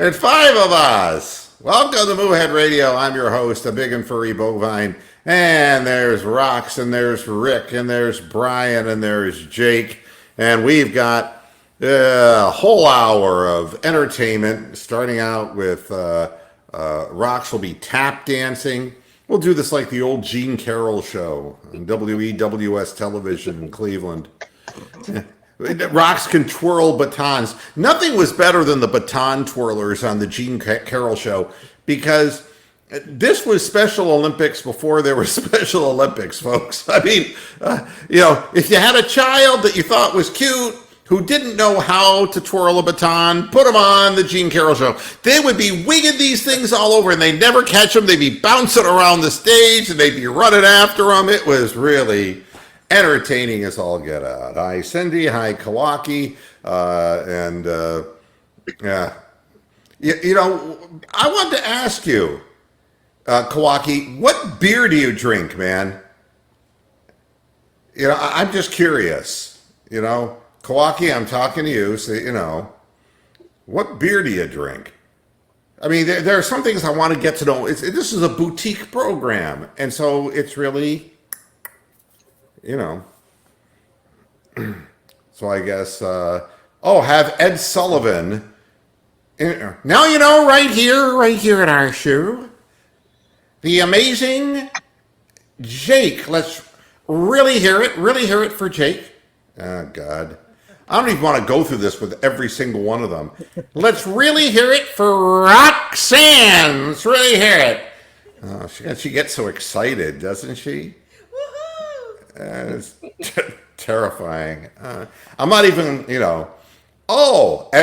It's five of us. Welcome to Moohead Radio. I'm your host, a big and furry bovine. And there's Rox, and there's Rick, and there's Brian, and there's Jake. And we've got a whole hour of entertainment, starting out with Rox will be tap dancing. We'll do this like the old Gene Carroll show on WEWS television in Cleveland. Rocks can twirl batons. Nothing was better than the baton twirlers on the Gene Carroll show, because this was Special Olympics before there were Special Olympics, folks. I mean, if you had a child that you thought was cute who didn't know how to twirl a baton, put them on the Gene Carroll show. They would be winging these things all over, and they'd never catch them. They'd be bouncing around the stage, and they'd be running after them. It was really entertaining as all get out. Hi, Cindy. Hi, Kawaki. I wanted to ask you, Kawaki, what beer do you drink, man? I'm just curious. Kawaki, I'm talking to you. So, what beer do you drink? I mean, there are some things I want to get to know. This is a boutique program, and so it's really, so I guess, have Ed Sullivan. Now, right here at our show, the amazing Jake. Let's really hear it for Jake. Oh, God. I don't even want to go through this with every single one of them. Let's really hear it for Roxanne. Let's really hear it. Oh, she gets so excited, doesn't she? It's terrifying. I'm not even, Kawaki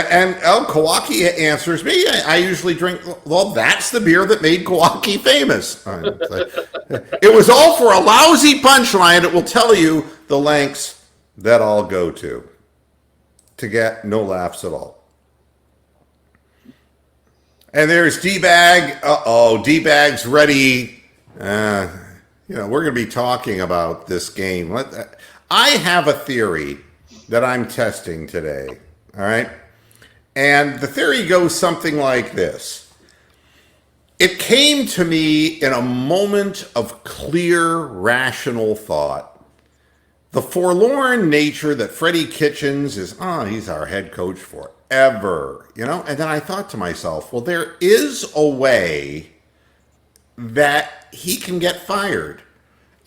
answers me. I usually drink, well, that's the beer that made Kawaki famous. It was all for a lousy punchline. It will tell you the lengths that I'll go to get no laughs at all. And there's D-Bag. D-Bag's ready. We're going to be talking about this game. I have a theory that I'm testing today, all right? And the theory goes something like this. It came to me in a moment of clear, rational thought. The forlorn nature that Freddie Kitchens is, he's our head coach forever, And then I thought to myself, well, there is a way that he can get fired.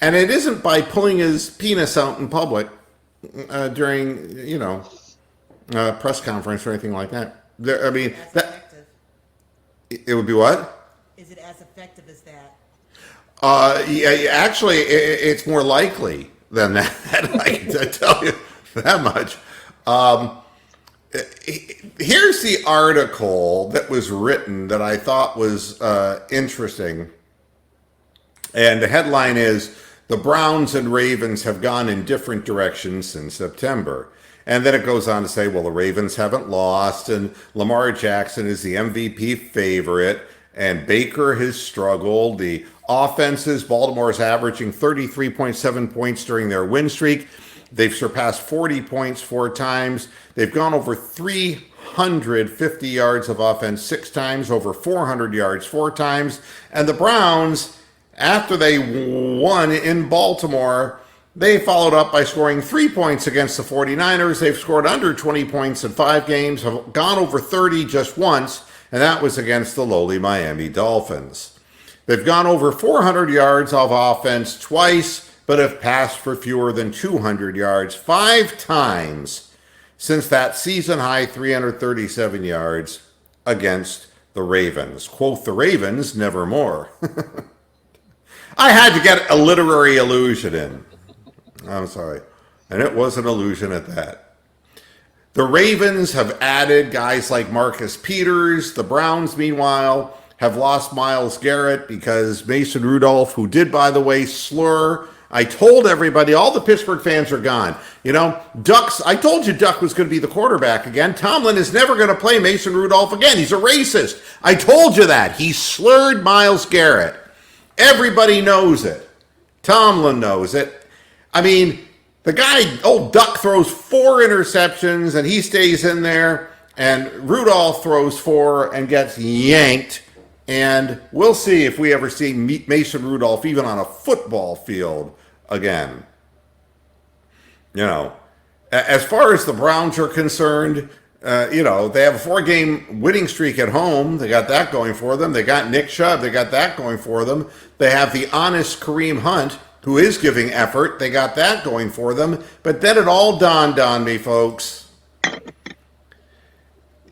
And it isn't by pulling his penis out in public during, a press conference or anything like that. It would be what? Is it as effective as that? Actually, it's more likely than that. I can tell you that much. Here's the article that was written that I thought was interesting. And the headline is, "The Browns and Ravens have gone in different directions since September." And then it goes on to say, well, the Ravens haven't lost, and Lamar Jackson is the MVP favorite, and Baker has struggled. The offenses, Baltimore's averaging 33.7 points during their win streak. They've surpassed 40 points 4 times. They've gone over 350 yards of offense 6 times, over 400 yards 4 times. And the Browns, after they won in Baltimore, they followed up by scoring 3 points against the 49ers. They've scored under 20 points in 5 games, have gone over 30 just once, and that was against the lowly Miami Dolphins. They've gone over 400 yards of offense twice, but have passed for fewer than 200 yards 5 times since that season-high 337 yards against the Ravens. Quote, the Ravens, nevermore. I had to get a literary allusion in. I'm sorry. And it was an illusion at that. The Ravens have added guys like Marcus Peters. The Browns, meanwhile, have lost Myles Garrett because Mason Rudolph, who did, by the way, slur. I told everybody, all the Pittsburgh fans are gone. Ducks, I told you Duck was going to be the quarterback again. Tomlin is never going to play Mason Rudolph again. He's a racist. I told you that. He slurred Myles Garrett. Everybody knows it. Tomlin knows it. I mean, the guy, old Duck, throws 4 interceptions and he stays in there. And Rudolph throws 4 and gets yanked. And we'll see if we ever see Mason Rudolph even on a football field again. You know, as far as the Browns are concerned, you know, they have a 4-game winning streak at home. They got that going for them. They got Nick Chubb. They got that going for them. They have the honest Kareem Hunt, who is giving effort. They got that going for them. But then it all dawned on me, folks.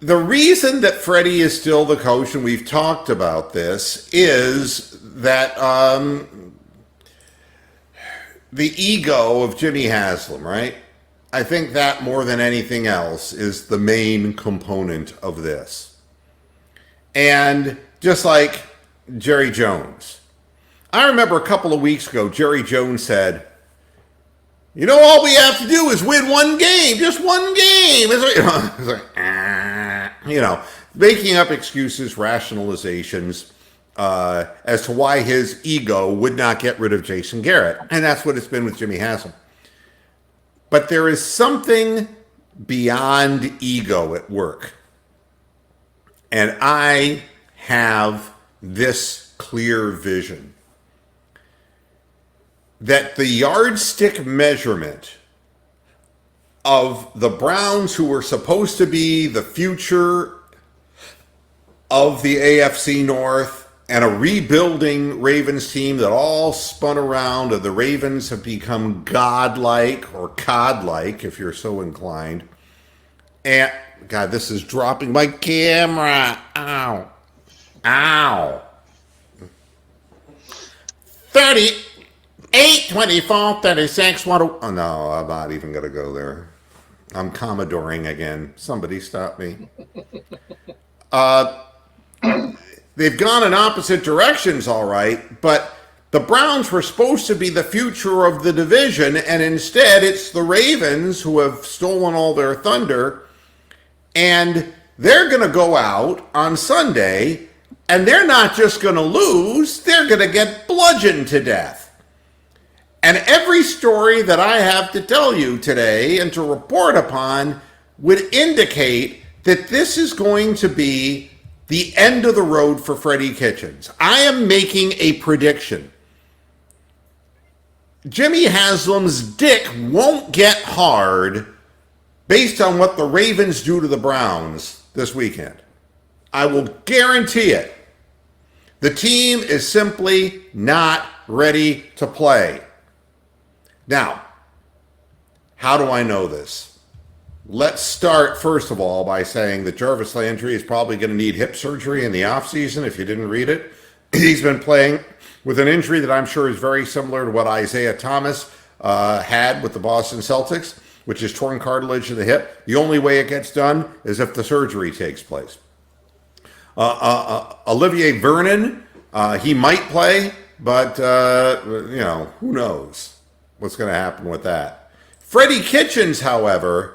The reason that Freddie is still the coach, and we've talked about this, is that the ego of Jimmy Haslam, right? I think that more than anything else is the main component of this. And just like Jerry Jones. I remember a couple of weeks ago, Jerry Jones said, you know, all we have to do is win one game, just one game. It's like, you know, making up excuses, rationalizations as to why his ego would not get rid of Jason Garrett. And that's what it's been with Jimmy Haslam. But there is something beyond ego at work. And I have this clear vision that the yardstick measurement of the Browns, who were supposed to be the future of the AFC North, and a rebuilding Ravens team that all spun around, and the Ravens have become godlike or cod-like, if you're so inclined. And, God, this is dropping my camera. Ow. Ow. 38, 24, 36, oh, no, I'm not even going to go there. I'm Commodoring again. Somebody stop me. They've gone in opposite directions, all right, but the Browns were supposed to be the future of the division, and instead it's the Ravens who have stolen all their thunder, and they're going to go out on Sunday, and they're not just going to lose, they're going to get bludgeoned to death. And every story that I have to tell you today and to report upon would indicate that this is going to be the end of the road for Freddie Kitchens. I am making a prediction. Jimmy Haslam's dick won't get hard based on what the Ravens do to the Browns this weekend. I will guarantee it. The team is simply not ready to play. Now, how do I know this? Let's start, first of all, by saying that Jarvis Landry is probably going to need hip surgery in the offseason, if you didn't read it. He's been playing with an injury that I'm sure is very similar to what Isaiah Thomas had with the Boston Celtics, which is torn cartilage in the hip. The only way it gets done is if the surgery takes place. Olivier Vernon, he might play, but, you know, who knows what's going to happen with that. Freddie Kitchens, however,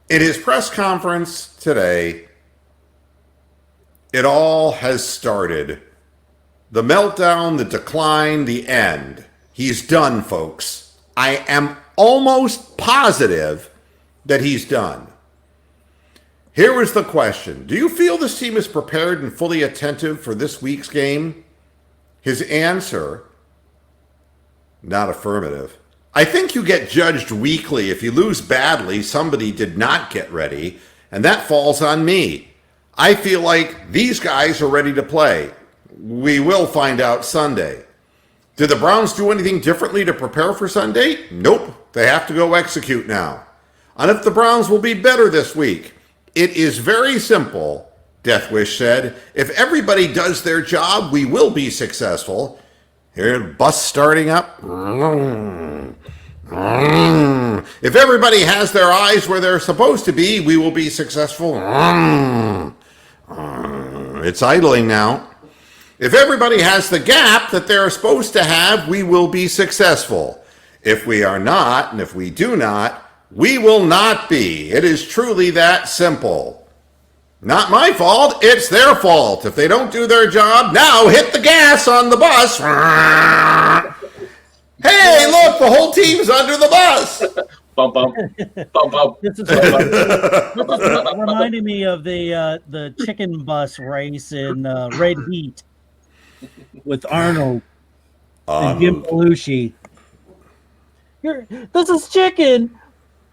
in his press conference today, it all has started. The meltdown, the decline, the end. He's done, folks. I am almost positive that he's done. Here is the question. Do you feel this team is prepared and fully attentive for this week's game? His answer, not affirmative. I think you get judged weekly. If you lose badly, somebody did not get ready, and that falls on me. I feel like these guys are ready to play. We will find out Sunday. Did the Browns do anything differently to prepare for Sunday? Nope. They have to go execute now. And if the Browns will be better this week, it is very simple, Death Wish said. If everybody does their job, we will be successful. Here, bus starting up. If everybody has their eyes where they're supposed to be, we will be successful. It's idling now. If everybody has the gap that they're supposed to have, we will be successful. If we are not, and if we do not, we will not be. It is truly that simple. Not my fault, it's their fault. If they don't do their job, now hit the gas on the bus. Hey, look, the whole team's under the bus. Bump, bump, bump, bump. This is reminding me of the chicken bus race in Red Heat with Arnold and Jim Belushi. This is chicken,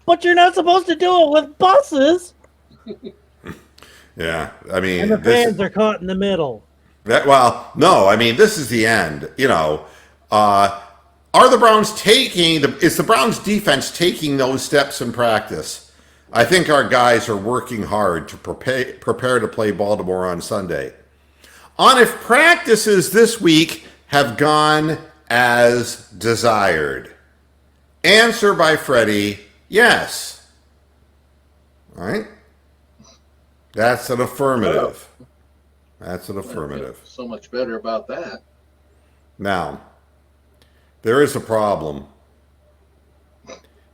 but you're not supposed to do it with buses. Yeah, I mean, And the fans are caught in the middle. well, no, I mean, this is the end. You know, are the Browns is the Browns defense taking those steps in practice? I think our guys are working hard to prepare to play Baltimore on Sunday. On if practices this week have gone as desired. Answer by Freddie, yes. All right? That's an affirmative. That's an affirmative. So much better about that. Now, there is a problem.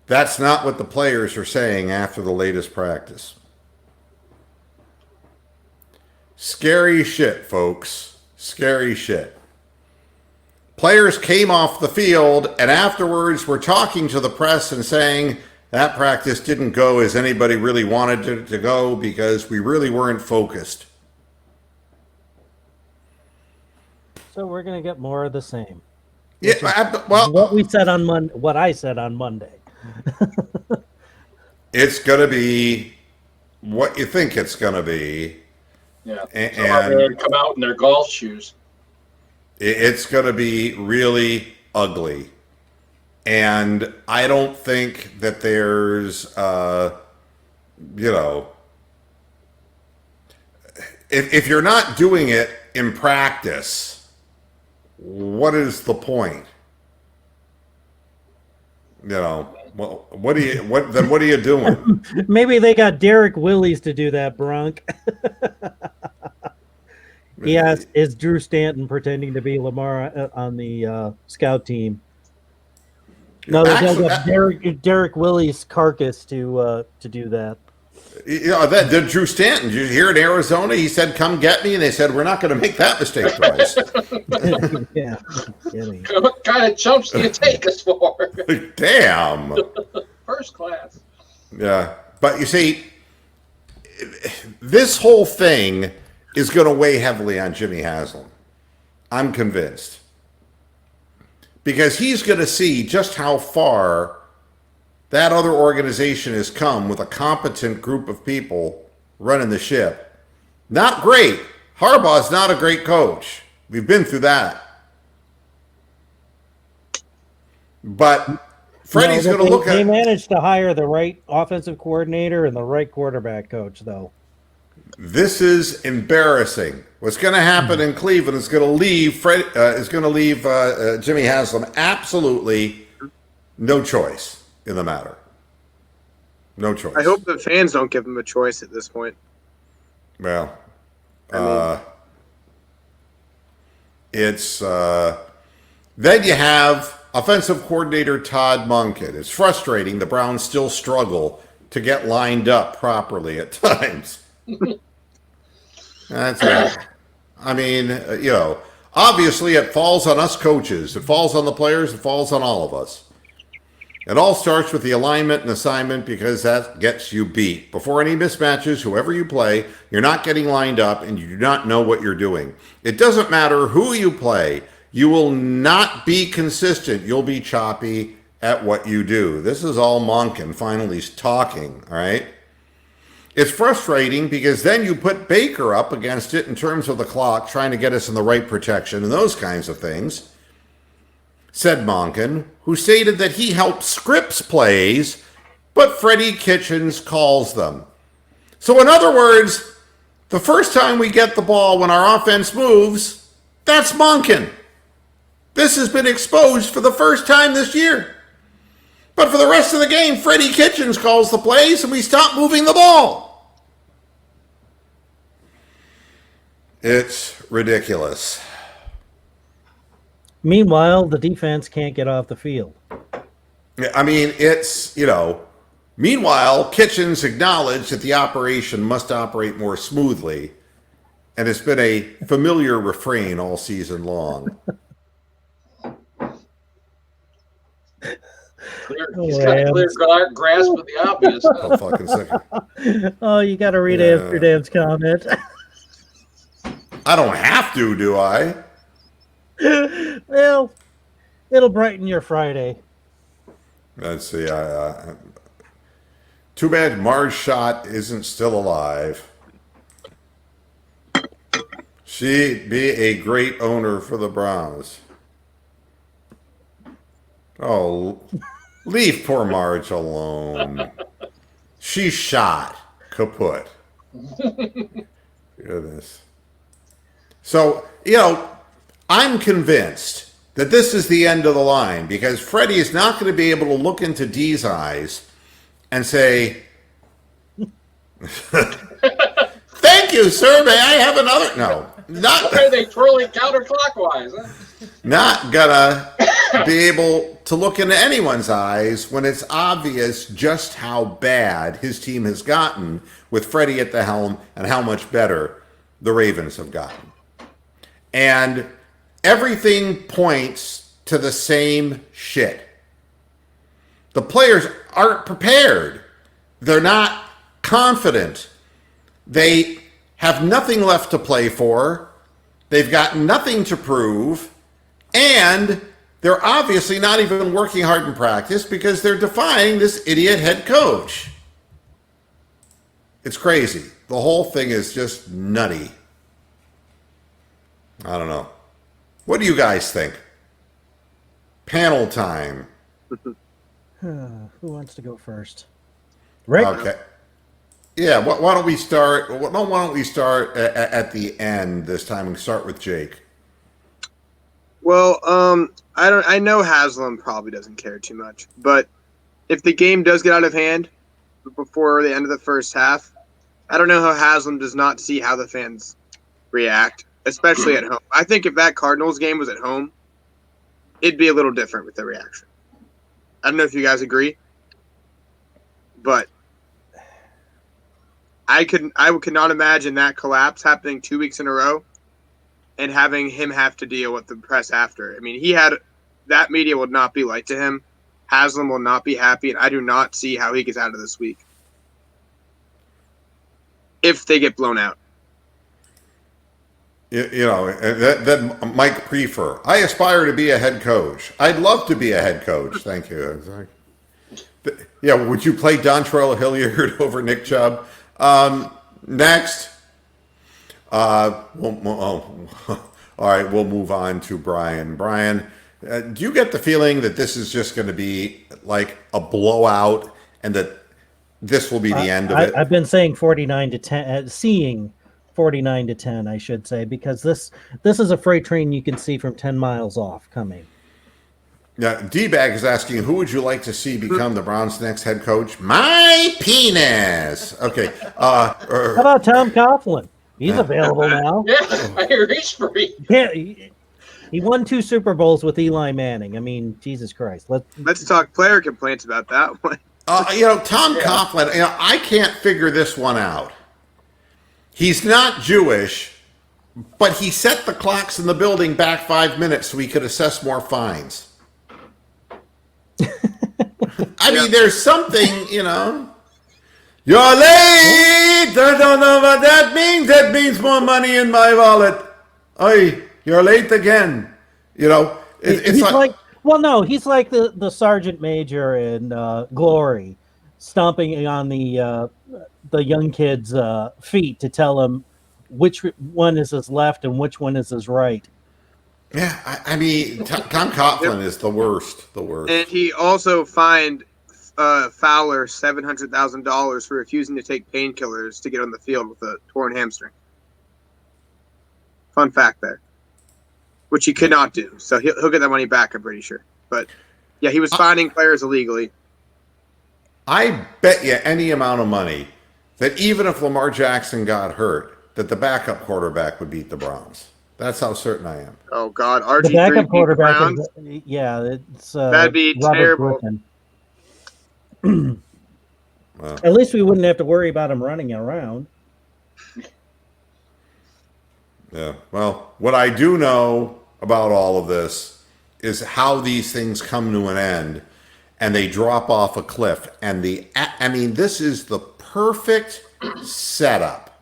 That's not what the players are saying after the latest practice. Scary shit, folks. Scary shit. Players came off the field and afterwards were talking to the press and saying that practice didn't go as anybody really wanted it to go because we really weren't focused. So we're going to get more of the same. Yeah, well, what I said on Monday. It's going to be what you think it's going to be. Yeah. And come out in their golf shoes. It's going to be really ugly. And I don't think that there's, if you're not doing it in practice, what is the point? You know, well, what are you doing? Maybe they got Derek Willis to do that, Bronk. Yes, is Drew Stanton pretending to be Lamar on the scout team? No, they got Derek Willis' carcass to do that. You know, that Drew Stanton, did you hear in Arizona? He said, "Come get me," and they said, "We're not going to make that mistake twice." Yeah. What kind of chumps do you take us for? Damn. First class. Yeah, but you see, this whole thing is going to weigh heavily on Jimmy Haslam. I'm convinced. Because he's going to see just how far that other organization has come with a competent group of people running the ship. Not great. Harbaugh's not a great coach. We've been through that. But Freddie's going to look at... They managed to hire the right offensive coordinator and the right quarterback coach, though. This is embarrassing. What's going to happen in Cleveland is going to leave Jimmy Haslam absolutely no choice in the matter. No choice. I hope the fans don't give him a choice at this point. Well, it's then you have offensive coordinator Todd Monken. It's frustrating. The Browns still struggle to get lined up properly at times. That's it. I mean, obviously it falls on us coaches. It falls on the players. It falls on all of us. It all starts with the alignment and assignment because that gets you beat. Before any mismatches, whoever you play, you're not getting lined up and you do not know what you're doing. It doesn't matter who you play. You will not be consistent. You'll be choppy at what you do. This is all Monken finally talking, all right? It's frustrating because then you put Baker up against it in terms of the clock, trying to get us in the right protection and those kinds of things, said Monken, who stated that he helps scripts plays, but Freddie Kitchens calls them. So in other words, the first time we get the ball when our offense moves, that's Monken. This has been exposed for the first time this year. But for the rest of the game, Freddie Kitchens calls the plays and we stop moving the ball. It's ridiculous. Meanwhile, the defense can't get off the field. I mean, meanwhile, Kitchens acknowledged that the operation must operate more smoothly, and it's been a familiar refrain all season long. He's got a clear grasp of the obvious. Oh, fucking second. Oh, you got to read Yeah. Amsterdam's comment. I don't have to, do I? Well, it'll brighten your Friday. Let's see. Too bad Marge Schott isn't still alive. She'd be a great owner for the Browns. Oh, leave poor Marge alone. She's shot. Kaput. Goodness. So, I'm convinced that this is the end of the line because Freddie is not going to be able to look into Dee's eyes and say, "Thank you, sir. May I have another?" No, not. Why are they twirling counterclockwise? Huh? Not gonna be able to look into anyone's eyes when it's obvious just how bad his team has gotten with Freddie at the helm and how much better the Ravens have gotten. And everything points to the same shit. The players aren't prepared. They're not confident. They have nothing left to play for. They've got nothing to prove. And they're obviously not even working hard in practice because they're defying this idiot head coach. It's crazy. The whole thing is just nutty. I don't know. What do you guys think? Panel time. Who wants to go first? Rick? Okay. Yeah, why don't we start? Why don't we start at the end this time and start with Jake? Well, I know Haslam probably doesn't care too much, but if the game does get out of hand before the end of the first half, I don't know how Haslam does not see how the fans react, especially at home. I think if that Cardinals game was at home, it'd be a little different with the reaction. I don't know if you guys agree, but I could not imagine that collapse happening 2 weeks in a row and having him have to deal with the press after. I mean, that media will not be light to him. Haslam will not be happy, and I do not see how he gets out of this week if they get blown out. That Mike Prefer. I aspire to be a head coach. I'd love to be a head coach. Thank you. Yeah, would you play Dontrell Hilliard over Nick Chubb? Next. All right, we'll move on to Brian. Brian, do you get the feeling that this is just going to be like a blowout and that this will be the end of it? I've been saying 49-10, seeing 49-10, I should say, because this is a freight train you can see from 10 miles off coming. Yeah, D-Bag is asking, who would you like to see become the Browns' next head coach? My penis. Okay. How about Tom Coughlin? He's available now. Yeah, I reached for you. Yeah, he won 2 Super Bowls with Eli Manning. I mean, Jesus Christ. Let's talk player complaints about that one. Tom Coughlin, I can't figure this one out. He's not Jewish, but he set the clocks in the building back 5 minutes so he could assess more fines. I mean, there's something, You're late! I don't know what that means. That means more money in my wallet. Oi, you're late again. It's he's like well, no, he's like the sergeant major in Glory, stomping on the young kid's feet to tell him which one is his left and which one is his right. Yeah, I mean, Tom Coughlin is the worst. The worst. And he also fined Fowler $700,000 for refusing to take painkillers to get on the field with a torn hamstring. Fun fact there. Which he could not do. So he'll get that money back, I'm pretty sure. But, yeah, he was fining players illegally. I bet you any amount of money that even if Lamar Jackson got hurt, that the backup quarterback would beat the Browns. That's how certain I am. Oh, God. The RG3 backup beat the quarterback Browns? it's That'd be Robert terrible. Griffin. Well, At least we wouldn't have to worry about him running around. yeah. Well, what I do know about all of this is how these things come to an end. and they drop off a cliff. And this is the perfect setup.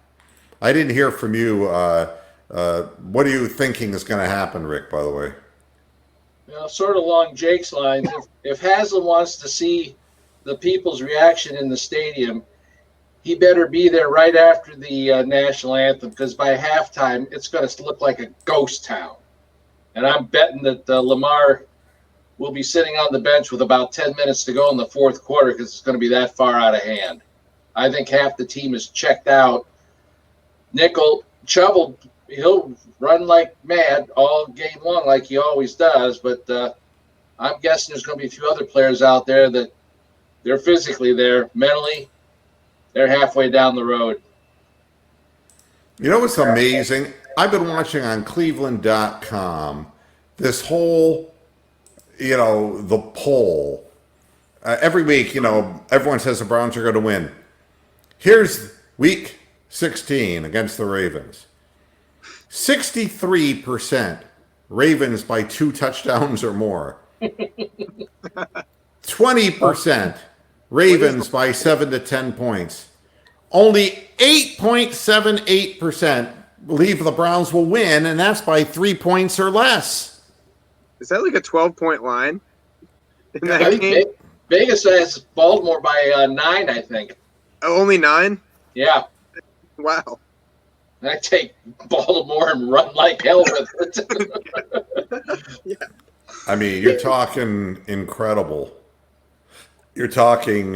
I didn't hear from you. What are you thinking is going to happen, Rick, by the way? Sort of along Jake's lines, if Haslam wants to see the people's reaction in the stadium, he better be there right after the national anthem, because by halftime, it's going to look like a ghost town. And I'm betting that Lamar will be sitting on the bench with about 10 minutes to go in the fourth quarter, because it's going to be that far out of hand. I think half the team is checked out. Chubb, he'll run like mad all game long like he always does, but I'm guessing there's going to be a few other players out there that they're physically there. Mentally, they're halfway down the road. You know what's amazing? I've been watching on Cleveland.com this whole, the poll. Every week, everyone says the Browns are going to win. Here's week 16 against the Ravens. 63% Ravens by 2 touchdowns or more. 20% Ravens by 7 to 10 points. Only 8.78% believe the Browns will win, and that's by 3 points or less. Is that like a 12-point line in that I game? think Vegas has Baltimore by 9, I think. Oh, only 9? Yeah. Wow. I take Baltimore and run like hell with it. Yeah. I mean, you're talking incredible. You're talking,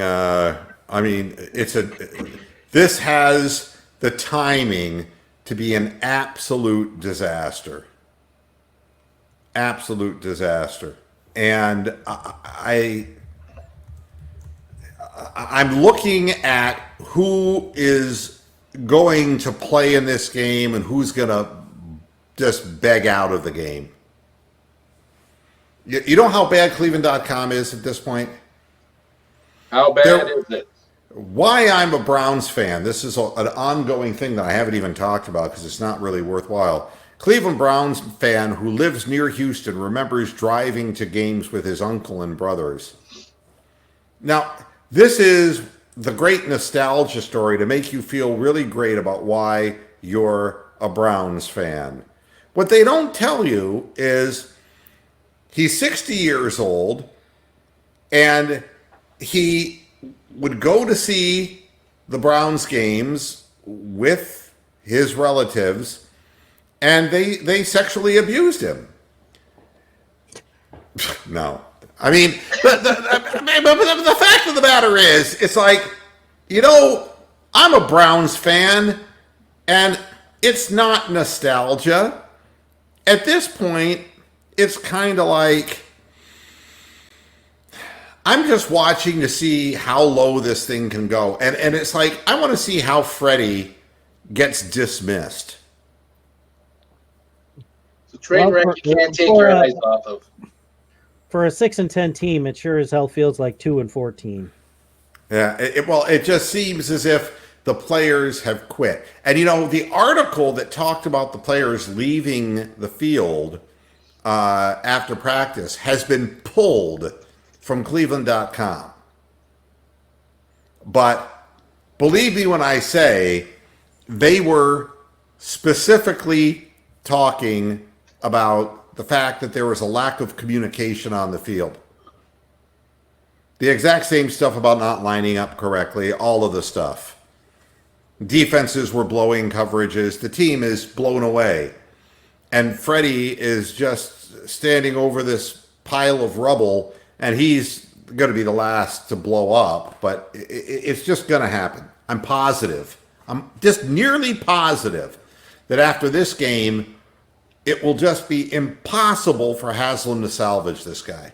this has the timing to be an absolute disaster. Absolute disaster. And I'm looking at who is going to play in this game and who's going to just beg out of the game. You know how bad Cleveland.com is at this point? How bad is it? Why I'm a Browns fan, this is an ongoing thing that I haven't even talked about because it's not really worthwhile. Cleveland Browns fan who lives near Houston remembers driving to games with his uncle and brothers. Now, this is the great nostalgia story to make you feel really great about why you're a Browns fan. What they don't tell you is he's 60 years old and he would go to see the Browns games with his relatives and they sexually abused him. No. I mean, the fact of the matter is, it's like, I'm a Browns fan, and it's not nostalgia. At this point, it's kind of like, I'm just watching to see how low this thing can go. And it's like, I want to see how Freddie gets dismissed. It's a train wreck you can't take your eyes off of. For a 6-10 team, it sure as hell feels like 2-14. Yeah, it just seems as if the players have quit. And the article that talked about the players leaving the field after practice has been pulled from Cleveland.com. But believe me when I say they were specifically talking about the fact that there was a lack of communication on the field. The exact same stuff about not lining up correctly, all of the stuff. Defenses were blowing coverages. The team is blown away. And Freddie is just standing over this pile of rubble, and he's going to be the last to blow up, but it's just going to happen. I'm positive. I'm just nearly positive that after this game, it will just be impossible for Haslam to salvage this guy.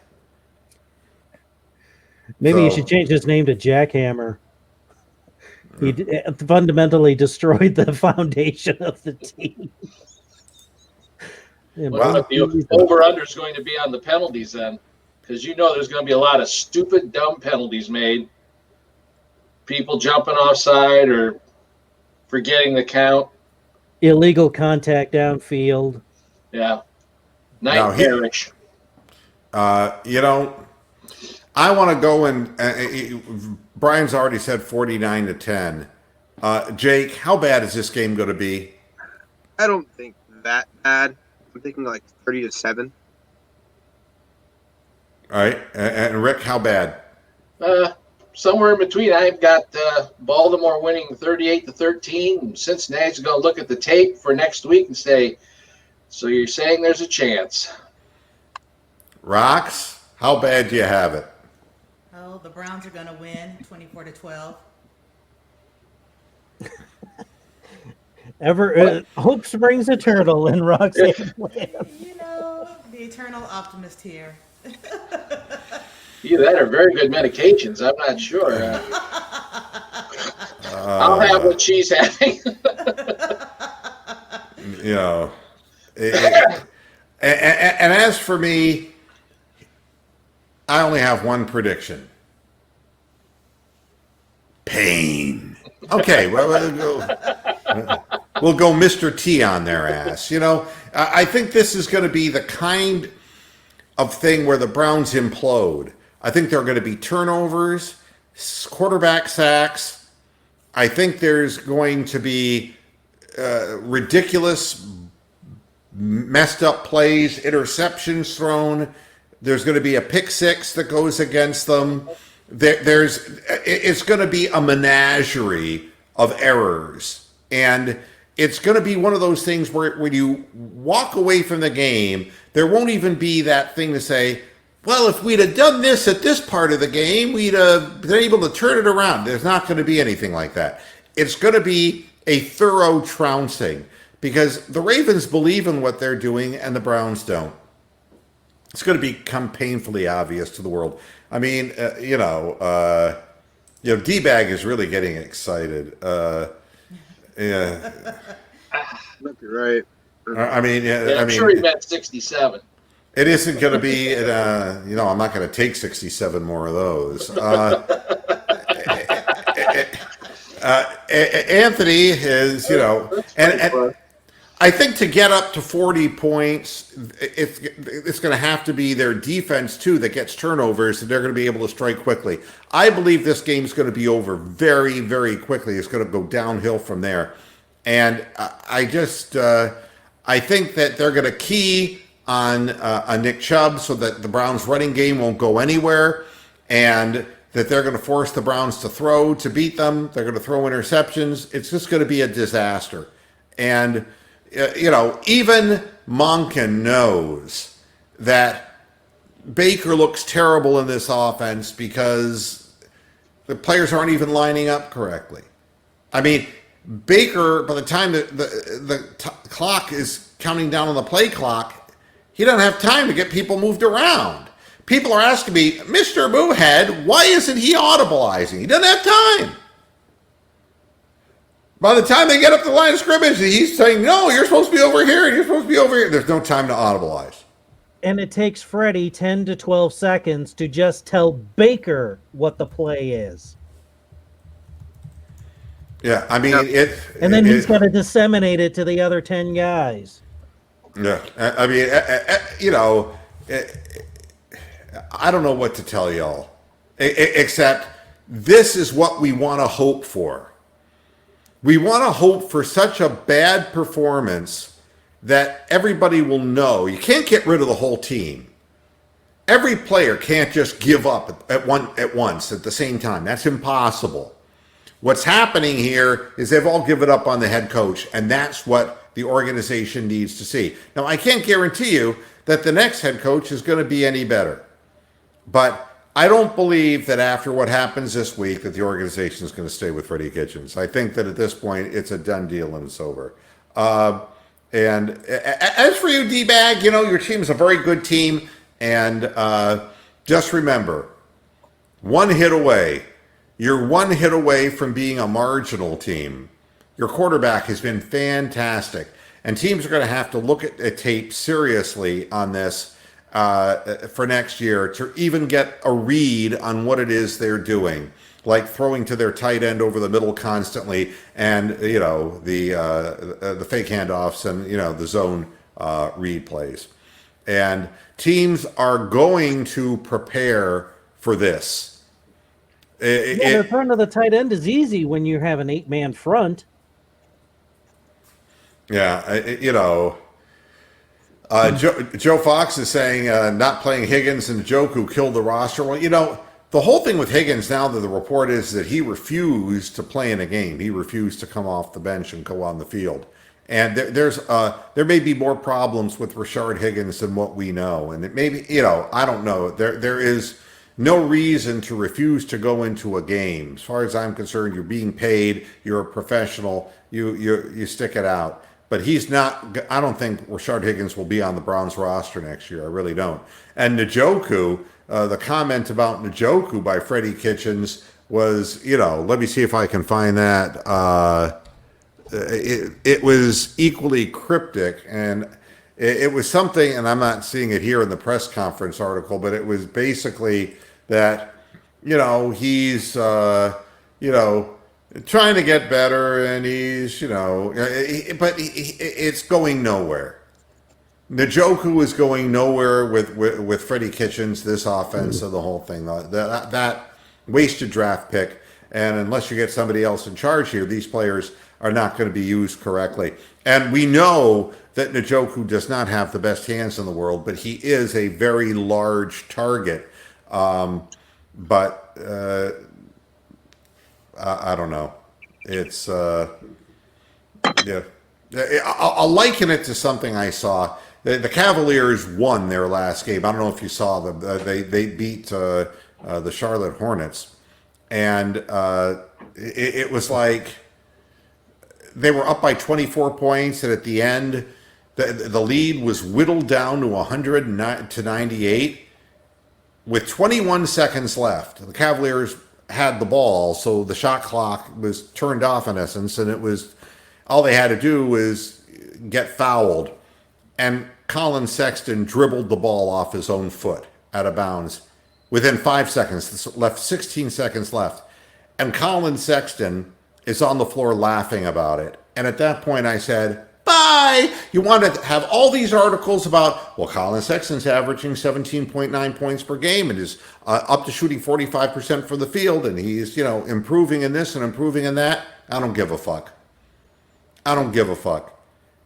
Maybe you should change his name to Jackhammer. He fundamentally destroyed the foundation of the team. Well, the over-under is going to be on the penalties then, because there's going to be a lot of stupid, dumb penalties made. People jumping offside or forgetting the count. Illegal contact downfield. Yeah. Nightmarish. I want to go and Brian's already said 49-10. Jake, how bad is this game going to be? I don't think that bad. I'm thinking like 30-7. All right, and Rick, how bad? Somewhere in between. I've got Baltimore winning 38-13. Cincinnati's going to look at the tape for next week and say, "So you're saying there's a chance?" Rox, how bad do you have it? Oh, the Browns are going to win 24-12. Hope springs eternal in Roxanne. You know, the eternal optimist here. Either that or very good medications. I'm not sure. I'll have what she's having. You know, and as for me, I only have one prediction. Pain. Okay, well, we'll go Mr. T on their ass. You know, I think this is going to be the kind of thing where the Browns implode. I think there are going to be turnovers, quarterback sacks. I think there's going to be ridiculous, messed up plays, interceptions thrown. There's going to be a pick six that goes against them. It's going to be a menagerie of errors. And it's going to be one of those things where when you walk away from the game, there won't even be that thing to say, well, if we'd have done this at this part of the game, we'd have been able to turn it around. There's not going to be anything like that. It's going to be a thorough trouncing because the Ravens believe in what they're doing and the Browns don't. It's going to become painfully obvious to the world. I mean, D-Bag is really getting excited. Yeah. Might be right. I mean, I'm sure he meant 67. It isn't going to be, I'm not going to take 67 more of those. Anthony is, and I think to get up to 40 points, it's going to have to be their defense, too, that gets turnovers, and they're going to be able to strike quickly. I believe this game's going to be over very, very quickly. It's going to go downhill from there. And I think that they're going to key on Nick Chubb so that the Browns' running game won't go anywhere, and that they're going to force the Browns to throw to beat them. They're going to throw interceptions. It's just going to be a disaster. And even Monken knows that Baker looks terrible in this offense because the players aren't even lining up correctly. I mean, Baker, by the time the clock is counting down on the play clock, he doesn't have time to get people moved around. People are asking me, Mr. Moohead, why isn't he audibilizing? He doesn't have time. By the time they get up the line of scrimmage, he's saying, no, you're supposed to be over here, and you're supposed to be over here. There's no time to audibilize. And it takes Freddie 10 to 12 seconds to just tell Baker what the play is. Yeah, I mean, and then he's got to disseminate it to the other 10 guys. Yeah, I mean, I don't know what to tell y'all, except this is what we want to hope for. We want to hope for such a bad performance that everybody will know. You can't get rid of the whole team. Every player can't just give up at once at the same time. That's impossible. What's happening here is they've all given up on the head coach, and that's what the organization needs to see. Now, I can't guarantee you that the next head coach is going to be any better. But I don't believe that after what happens this week that the organization is going to stay with Freddie Kitchens. I think that at this point it's a done deal and it's over. And as for you, D-Bag, your team is a very good team. And just remember, one hit away. You're one hit away from being a marginal team. Your quarterback has been fantastic. And teams are going to have to look at a tape seriously on this for next year to even get a read on what it is they're doing, like throwing to their tight end over the middle constantly, and the fake handoffs and the zone read plays. And teams are going to prepare for this. The front of the tight end is easy when you have an 8-man front. Joe Fox is saying not playing Higgins and Njoku killed the roster. Well, the whole thing with Higgins now that the report is that he refused to play in a game. He refused to come off the bench and go on the field. And there may be more problems with Rashard Higgins than what we know. And it may be, I don't know. There is no reason to refuse to go into a game. As far as I'm concerned, you're being paid. You're a professional. You stick it out. But he's not. I don't think Rashard Higgins will be on the Browns roster next year. I really don't. And Njoku, the comment about Njoku by Freddie Kitchens was, let me see if I can find that. It was equally cryptic, and it was something, and I'm not seeing it here in the press conference article, but it was basically that, he's, trying to get better, and he's, but it's going nowhere. Njoku is going nowhere with Freddie Kitchens, this offense, of the whole thing. That wasted draft pick, and unless you get somebody else in charge here, these players are not going to be used correctly. And we know that Njoku does not have the best hands in the world, but he is a very large target. But I don't know. It's I'll liken it to something I saw. The Cavaliers won their last game. I don't know if you saw them. They beat the Charlotte Hornets, and it was like they were up by 24 points, and at the end, the lead was whittled down to 100-98 with 21 seconds left. The Cavaliers had the ball, so the shot clock was turned off in essence, and it was all they had to do was get fouled. And Colin Sexton dribbled the ball off his own foot out of bounds within 5 seconds. Left 16 seconds left, and Colin Sexton is on the floor laughing about it. And at that point, I said, bye. You want to have all these articles about, well, Colin Sexton's averaging 17.9 points per game and is up to shooting 45% from the field, and he's, improving in this and improving in that. I don't give a fuck. I don't give a fuck.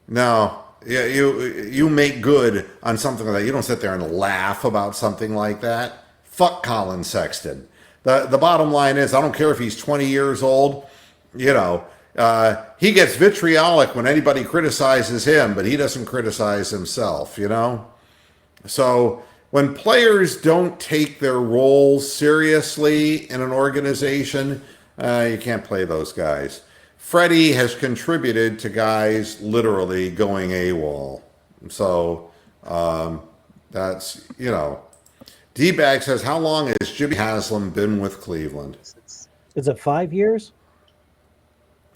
No, you make good on something like that. You don't sit there and laugh about something like that. Fuck Colin Sexton. The bottom line is, I don't care if he's 20 years old. He gets vitriolic when anybody criticizes him, but he doesn't criticize himself, So when players don't take their roles seriously in an organization, you can't play those guys. Freddie has contributed to guys literally going AWOL. So that's, D-Bag says, how long has Jimmy Haslam been with Cleveland? Is it 5 years?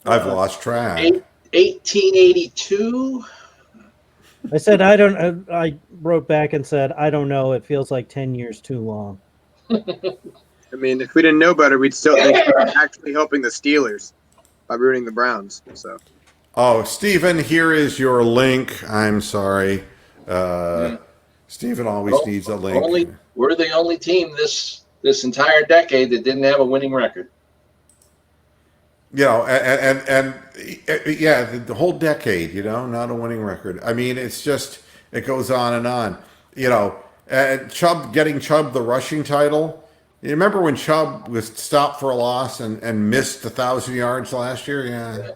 I've lost track. 1882. I said, I wrote back and said, I don't know. It feels like 10 years too long. I mean, if we didn't know better, we'd still think we were actually helping the Steelers by rooting the Browns. So, Stephen, here is your link. I'm sorry. Stephen always needs a link. We're the only team this entire decade that didn't have a winning record. The whole decade, not a winning record. I mean, it's just, it goes on and on. Getting Chubb the rushing title. You remember when Chubb was stopped for a loss and missed 1,000 yards last year?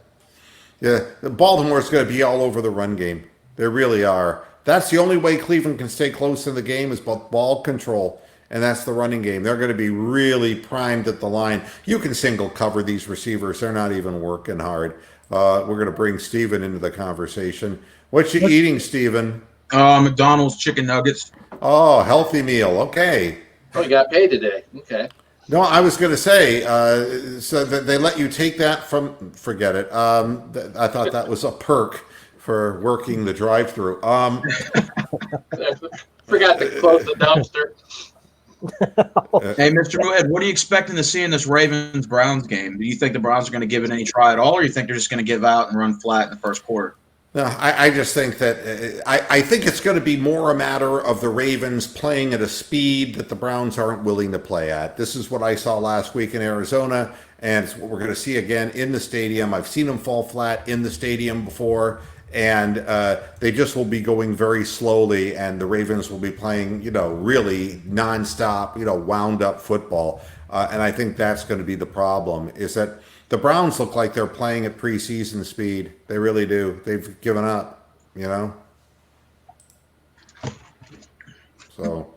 Yeah. Baltimore's going to be all over the run game. They really are. That's the only way Cleveland can stay close in the game is ball control. And that's the running game. They're going to be really primed at the line. You can single cover these receivers. They're not even working hard. We're going to bring Steven into the conversation. What you eating, Steven? McDonald's chicken nuggets. Oh, healthy meal. Okay. Oh, you got paid today. Okay. No, I was going to say, so that they let you take that from, forget it. I thought that was a perk for working the drive-thru. Forgot to close the dumpster. Hey, Mr. Mohead, what are you expecting to see in this Ravens-Browns game? Do you think the Browns are going to give it any try at all, or you think they're just going to give out and run flat in the first quarter? No, I just think that I think it's going to be more a matter of the Ravens playing at a speed that the Browns aren't willing to play at. This is what I saw last week in Arizona, and it's what we're going to see again in the stadium. I've seen them fall flat in the stadium before, and they just will be going very slowly, and the Ravens will be playing, really nonstop, wound up football. And I think that's going to be the problem, is that the Browns look like they're playing at preseason speed. They really do. They've given up, So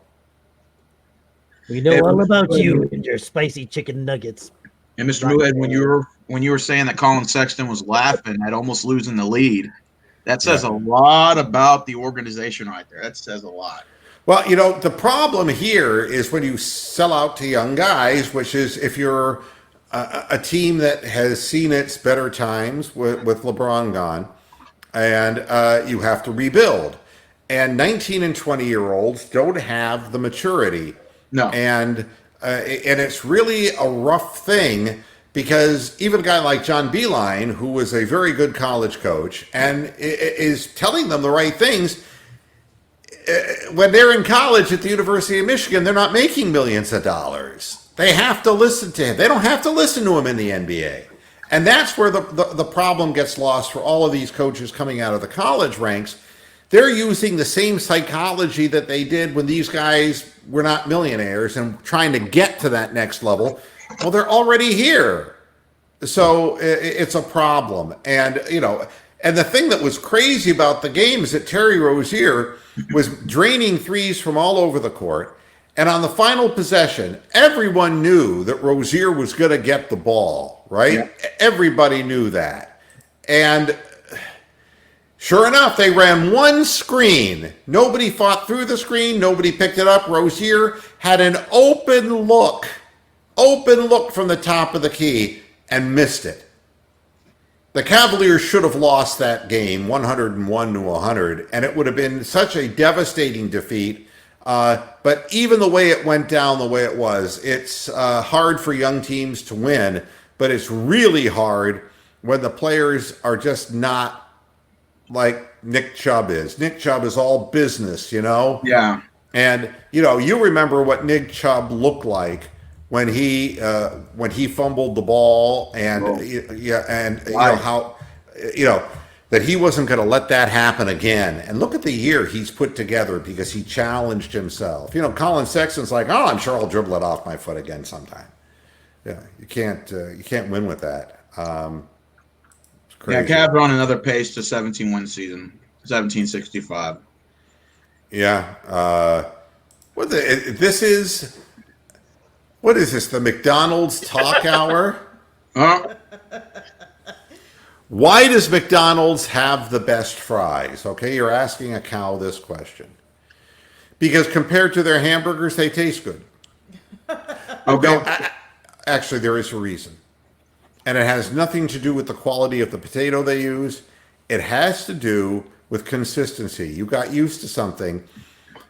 We know all about you and your spicy chicken nuggets. And Mr. Moohead, when you were saying that Colin Sexton was laughing at almost losing the lead, that says a lot about the organization right there. That says a lot. Well, the problem here is when you sell out to young guys, which is if you're a team that has seen its better times with LeBron gone, and you have to rebuild. And 19 and 20-year-olds don't have the maturity. No. And it's really a rough thing because even a guy like John Beilein, who was a very good college coach and is telling them the right things, when they're in college at the University of Michigan, they're not making millions of dollars. They have to listen to him. They don't have to listen to him in the NBA. And that's where the problem gets lost for all of these coaches coming out of the college ranks. They're using the same psychology that they did when these guys were not millionaires and trying to get to that next level. Well, they're already here. So it's a problem. And, and the thing that was crazy about the game is that Terry Rozier was draining threes from all over the court. And on the final possession, everyone knew that Rozier was going to get the ball, right? Yeah. Everybody knew that. And sure enough, they ran one screen. Nobody fought through the screen. Nobody picked it up. Rozier had an open look from the top of the key and missed it. The Cavaliers should have lost that game 101-100, and it would have been such a devastating defeat. But even the way it went down the way it was, it's hard for young teams to win, but it's really hard when the players are just not like Nick Chubb is. Nick Chubb is all business, Yeah. And, you remember what Nick Chubb looked like when he fumbled the ball and, how, that he wasn't going to let that happen again. And look at the year he's put together because he challenged himself. Colin Sexton's like, oh, I'm sure I'll dribble it off my foot again sometime. Yeah, you can't win with that. It's crazy. Yeah, Cavs are on another pace to 17-win season, 1765. Yeah. What is this? The McDonald's talk hour? Huh? Why does McDonald's have the best fries? Okay, you're asking a cow this question. Because compared to their hamburgers, they taste good. Okay. Actually, there is a reason. And it has nothing to do with the quality of the potato they use. It has to do with consistency. You got used to something.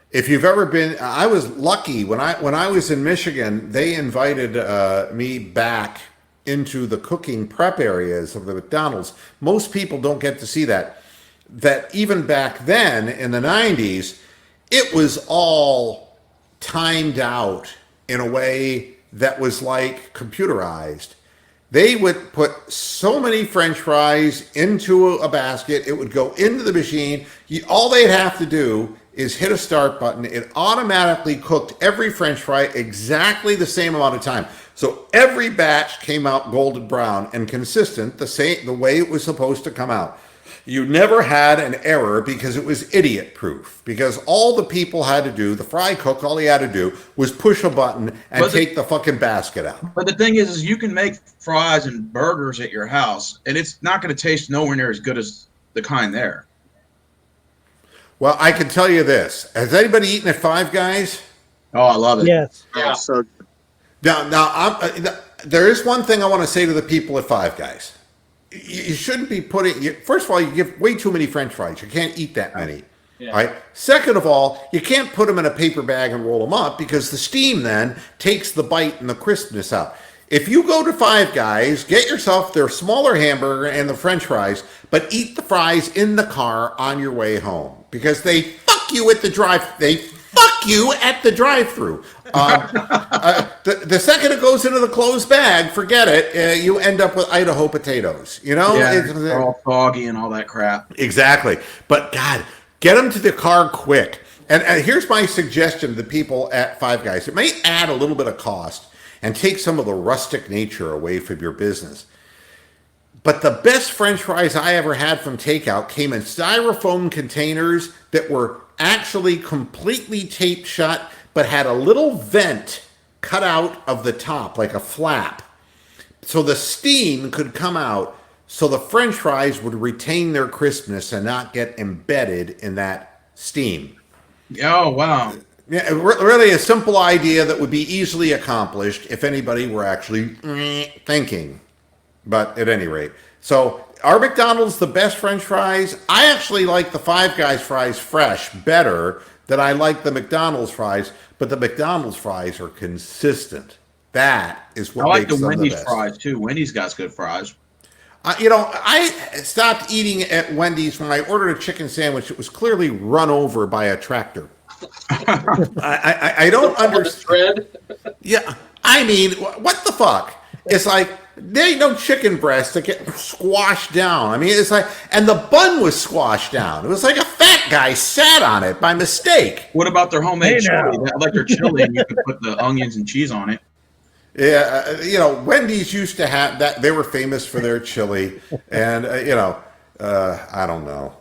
If you've ever been, I was lucky when I was in Michigan, they invited me back into the cooking prep areas of the McDonald's. Most people don't get to see that. That even back then in the 90s, it was all timed out in a way that was like computerized. They would put so many French fries into a basket, it would go into the machine. All they'd have to do is hit a start button. It automatically cooked every French fry exactly the same amount of time. So every batch came out golden brown and consistent, the way it was supposed to come out. You never had an error because it was idiot proof. Because all the people had to do, the fry cook, all he had to do was push a button and take the fucking basket out. But the thing is you can make fries and burgers at your house, and it's not going to taste nowhere near as good as the kind there. Well, I can tell you this. Has anybody eaten at Five Guys? Oh, I love it. Yes. Yeah. So Now, there is one thing I want to say to the people at Five Guys. You shouldn't be first of all, you give way too many French fries. You can't eat that many. Yeah. All right. Second of all, you can't put them in a paper bag and roll them up because the steam then takes the bite and the crispness out. If you go to Five Guys, get yourself their smaller hamburger and the French fries, but eat the fries in the car on your way home because they fuck you at the drive. They fuck you at the drive-through. The second it goes into the closed bag, forget it. You end up with Idaho potatoes. You know, Yeah, they're all foggy and all that crap. exactly. But God, get them to the car quick. And here's my suggestion to the people at Five Guys: it may add a little bit of cost and take some of the rustic nature away from your business. But the best French fries I ever had from takeout came in styrofoam containers that were actually completely taped shut, but had a little vent cut out of the top, like a flap. So the steam could come out, so the French fries would retain their crispness and not get embedded in that steam. Oh, wow. Yeah, really a simple idea that would be easily accomplished if anybody were actually thinking. But at any rate, so are McDonald's the best French fries? I actually like the Five Guys fries fresh better than I like the McDonald's fries, but the McDonald's fries are consistent. That is what I like makes the them Wendy's the best. fries too. Wendy's got good fries. I stopped eating at Wendy's when I ordered a chicken sandwich. It was clearly run over by a tractor. I don't understand. Thread. Yeah, I mean, what the fuck? It's like there ain't no chicken breast that get squashed down. I mean, it's like, and the bun was squashed down. It was like a fat guy sat on it by mistake. What about their homemade Hey, chili? now. I like their chili, and you can put the onions and cheese on it. Yeah, Wendy's used to have that. They were famous for their chili, and I don't know.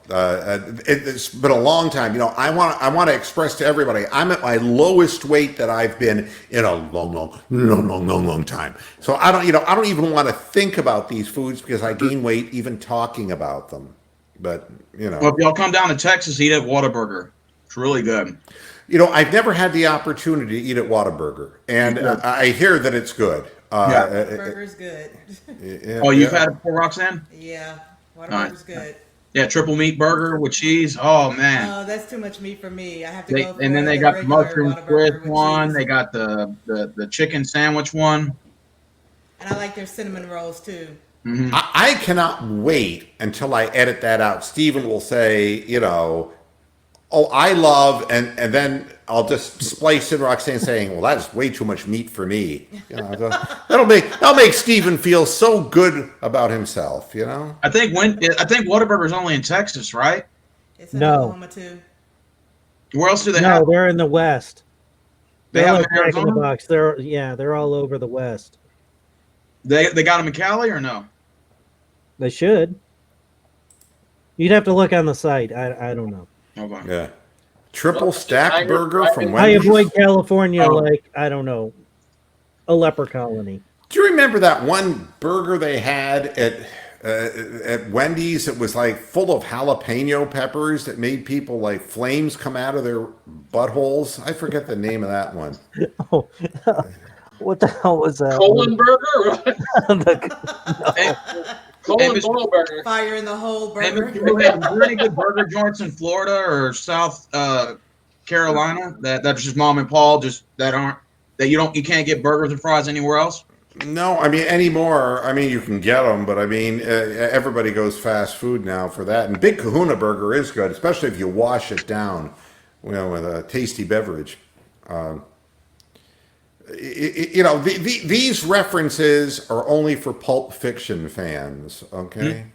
It's been a long time. I want to express to everybody, I'm at my lowest weight that I've been in a long time. So I don't even want to think about these foods because I gain weight even talking about them. But Well, if y'all come down to Texas, eat at Whataburger. It's really good. I've never had the opportunity to eat at Whataburger, and I hear that it's good. Burger's good. Oh, you've had it before, Roxanne? Yeah, Alright. Whataburger's good. Yeah, triple meat burger with cheese. Oh man. Oh, that's too much meat for me. I have to go for And then they the got the regular mushroom Whataburger twist with one. cheese. They got the chicken sandwich one. And I like their cinnamon rolls too. I cannot wait until I edit that out. Steven will say, oh, I love, and then I'll just splice in Roxanne saying, well, that's way too much meat for me. That'll make Steven feel so good about himself, I think Whataburger's only in Texas, right? It's in No. Oklahoma too. Where else do they No, have? they're in the West. They They're have like them in Jack in the Arizona? Box. They're all over the West. They got them in Cali or no? They should. You'd have to look on the site. I don't know. Okay. Yeah. Triple stack Tiger burger from Dragon. I Wendy's. avoid California Oh. like I don't know, a leper colony. Do you remember that one burger they had at Wendy's? It was like full of jalapeno peppers that made people like flames come out of their buttholes. I forget the name of that one. Oh, what the hell was that? Colon burger? Hey, Colon Mr. ball burger. Fire in the whole hey, burger. Mr. Blue, have there any good burger joints in Florida or South Carolina that just mom and Paul you can't get burgers and fries anywhere else? No, I mean anymore. I mean you can get them, but I mean everybody goes fast food now for that. And Big Kahuna Burger is good, especially if you wash it down, with a tasty beverage. These references are only for Pulp Fiction fans, okay?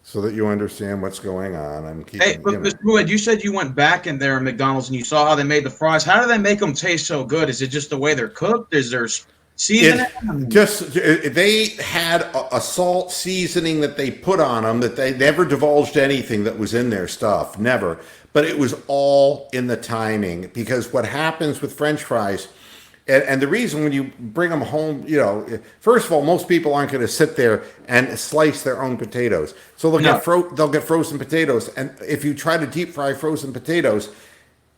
So that you understand what's going on. I'm keeping. Hey, but Mr. Blue, you said you went back in there at McDonald's and you saw how they made the fries. How do they make them taste so good? Is it just the way they're cooked? Is there seasoning? They had a salt seasoning that they put on them that they never divulged anything that was in their stuff, never. But it was all in the timing because what happens with French fries, and the reason when you bring them home, first of all, most people aren't going to sit there and slice their own potatoes, so they'll get frozen potatoes, and if you try to deep fry frozen potatoes,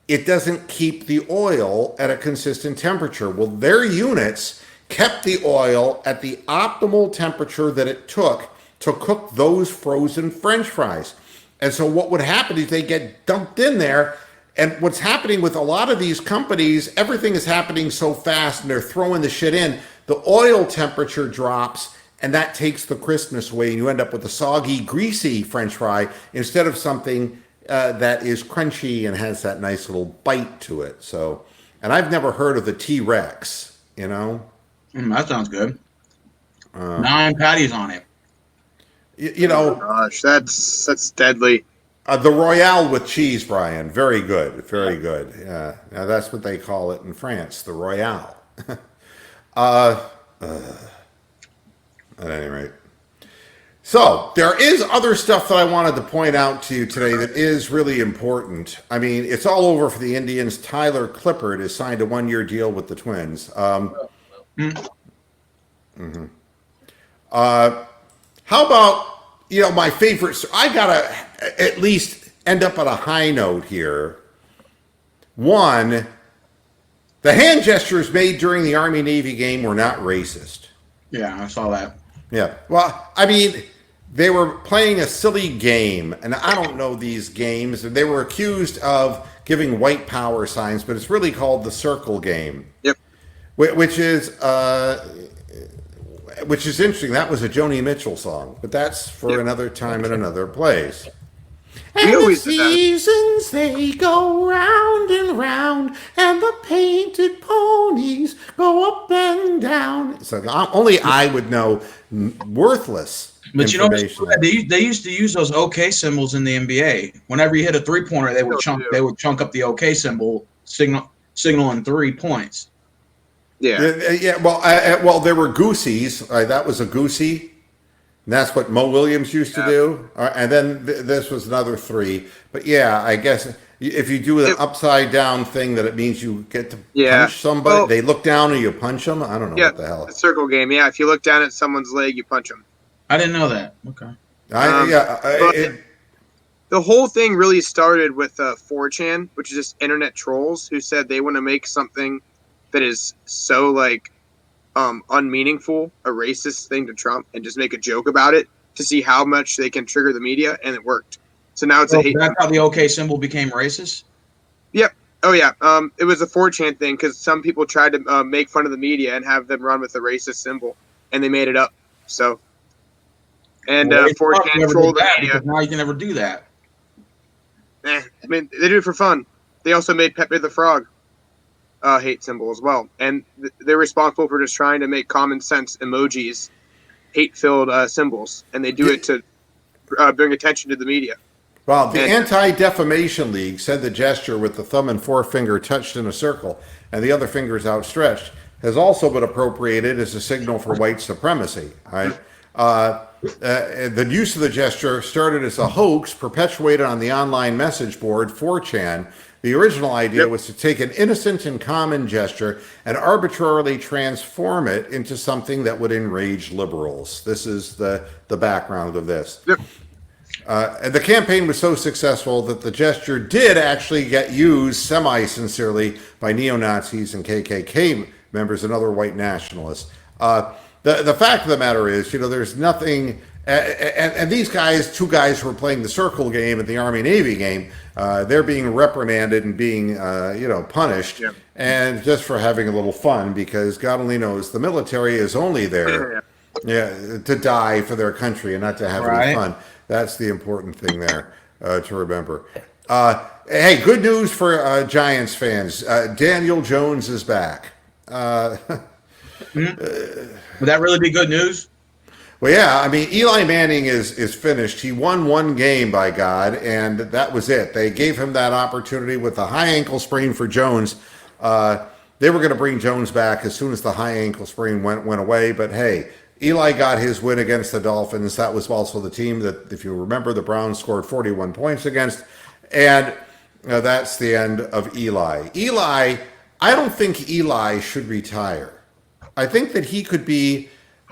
it doesn't keep the oil at a consistent temperature. Well, their units kept the oil at the optimal temperature that it took to cook those frozen French fries. And so what would happen is they get dumped in there. And what's happening with a lot of these companies, everything is happening so fast and they're throwing the shit in. the oil temperature drops, and that takes the crispness away, and you end up with a soggy, greasy French fry instead of something that is crunchy and has that nice little bite to it. So, and I've never heard of the T-Rex, you know? That sounds good. 9 patties on it. You know, Gosh, that's deadly. the Royale with cheese, Brian. Very good. Very good. Yeah. Now that's what they call it in France, the Royale. At any rate. So there is other stuff that I wanted to point out to you today that is really important. I mean, it's all over for the Indians. Tyler Clippard has signed a 1-year deal with the Twins. How about, you know, my favorite? I gotta at least end up on a high note here. One, the hand gestures made during the Army-Navy game were not racist. Yeah, I saw that. Yeah. Well, I mean, they were playing a silly game, and I don't know these games. And they were accused of giving white power signs, but it's really called the circle game. Yep. Which is interesting. That was a Joni Mitchell song, but that's for another time and another place. And We the always did that. seasons, they go round and round, and the painted ponies go up and down. So only I would know worthless But you know, information. they used to use those OK symbols in the NBA. Whenever you hit a 3-pointer, they would chunk up the OK symbol, signaling 3 points. Yeah. Yeah, well, there were goosies. That was a goosey. And that's what Mo Williams used to do. And then this was another 3. But yeah, I guess if you do an upside down thing, that it means you get to punch somebody. Well, they look down and you punch them. I don't know what the hell. The circle game. Yeah, if you look down at someone's leg, you punch them. I didn't know that. Okay. The whole thing really started with 4chan, which is just internet trolls who said they want to make something that is so unmeaningful, a racist thing to Trump, and just make a joke about it to see how much they can trigger the media, and it worked. So now it's a hate. That's how the OK symbol became racist? Yep. Oh yeah. It was a 4chan thing because some people tried to make fun of the media and have them run with a racist symbol, and they made it up. So, and 4chan trolled the media. Now you can never do that. I mean, they do it for fun. They also made Pepe the Frog hate symbol as well, and they're responsible for just trying to make common sense emojis hate-filled symbols, and they do it to bring attention to the media. Well, the Anti-Defamation League said the gesture with the thumb and forefinger touched in a circle and the other fingers outstretched has also been appropriated as a signal for white supremacy. Right? The use of the gesture started as a hoax perpetuated on the online message board 4chan. The original idea was to take an innocent and common gesture and arbitrarily transform it into something that would enrage liberals. This is the background of this. And the campaign was so successful that the gesture did actually get used semi-sincerely by neo-Nazis and KKK members and other white nationalists. The fact of the matter is, you know, there's nothing... And these guys, 2 guys who were playing the circle game at the Army-Navy game, they're being reprimanded and being, punished, and just for having a little fun, because God only knows the military is only there to die for their country and not to have any fun. That's the important thing there to remember. Hey, good news for Giants fans. Daniel Jones is back. Would that really be good news? Well, yeah, I mean, Eli Manning is finished. He won 1 game, by God, and that was it. They gave him that opportunity with the high ankle sprain for Jones. They were going to bring Jones back as soon as the high ankle sprain went away, but hey, Eli got his win against the Dolphins. That was also the team that, if you remember, the Browns scored 41 points against, and that's the end of Eli. I don't think Eli should retire. I think that he could be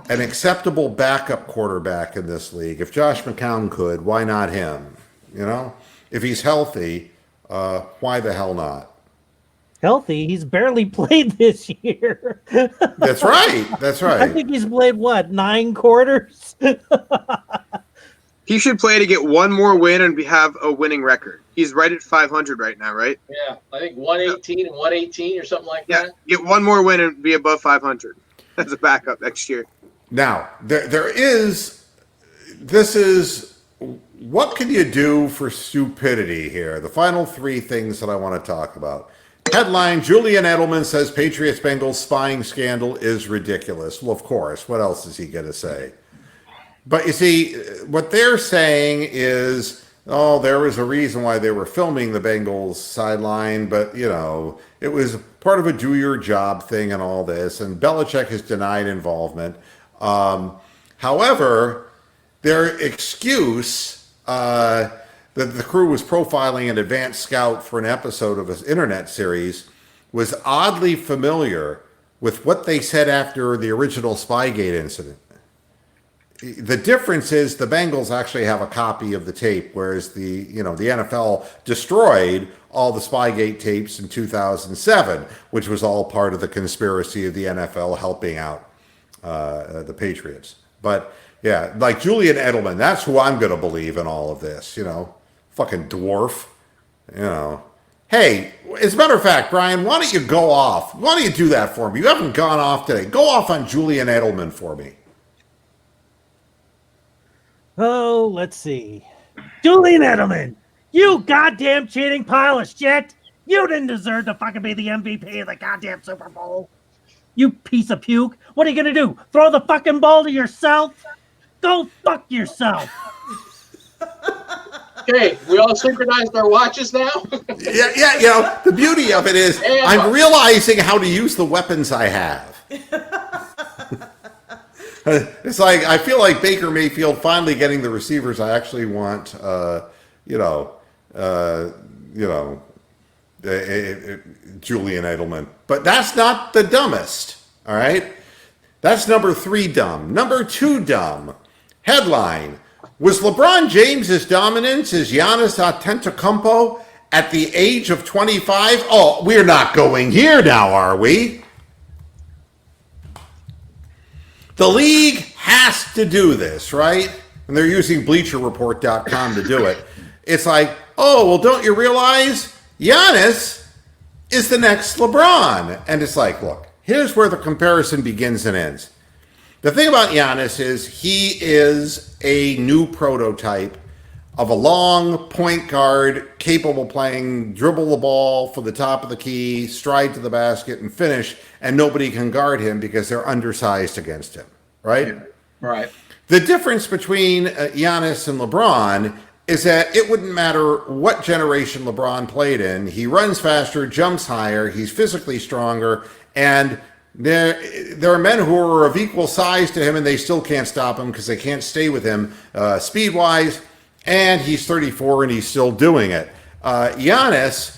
an acceptable backup quarterback in this league. If Josh McCown could, why not him? You know, if he's healthy, why the hell not? Healthy? He's barely played this year. That's right. That's right. I think he's played, 9 quarters? He should play to get 1 more win and have a winning record. He's right at 500 right now, right? Yeah, I think 118 and 118 or something like that. Get 1 more win and be above 500. as a backup next year. Now, this is, what can you do for stupidity here? The final three things that I want to talk about. Headline, Julian Edelman says Patriots Bengals spying scandal is ridiculous. Well, of course. What else is he going to say? But you see, what they're saying is, oh, there was a reason why they were filming the Bengals sideline, but, it was part of a do your job thing and all this, and Belichick has denied involvement. However, their excuse that the crew was profiling an advanced scout for an episode of an internet series was oddly familiar with what they said after the original Spygate incident. The difference is the Bengals actually have a copy of the tape, whereas the NFL destroyed all the Spygate tapes in 2007, which was all part of the conspiracy of the NFL helping out the Patriots. But yeah, like Julian Edelman, that's who I'm going to believe in all of this, fucking dwarf, Hey, as a matter of fact, Brian, why don't you go off? Why don't you do that for me? You haven't gone off today. Go off on Julian Edelman for me. Oh, let's see. Julian Edelman, you goddamn cheating pile of shit. You didn't deserve to fucking be the MVP of the goddamn Super Bowl. You piece of puke. What are you going to do? Throw the fucking ball to yourself? Go fuck yourself. Okay, we all synchronized our watches now? Yeah, the beauty of it is I'm realizing how to use the weapons I have. It's like I feel like Baker Mayfield finally getting the receivers I actually want. Julian Edelman, but that's not the dumbest. All right, that's number 3 dumb. Number 2 dumb. Headline: was LeBron James as dominant as Giannis Antetokounmpo at the age of 25? Oh, we're not going here now, are we? The league has to do this, right? And they're using BleacherReport.com to do it. It's like, oh, well, don't you realize Giannis is the next LeBron? And it's like, look, here's where the comparison begins and ends. The thing about Giannis is he is a new prototype of a long point guard capable of playing, dribble the ball for the top of the key, stride to the basket, and finish, and nobody can guard him because they're undersized against him, right? Yeah, right. The difference between Giannis and LeBron is that it wouldn't matter what generation LeBron played in. He runs faster, jumps higher, he's physically stronger, and there are men who are of equal size to him and they still can't stop him because they can't stay with him speed-wise, and he's 34 and he's still doing it. Giannis,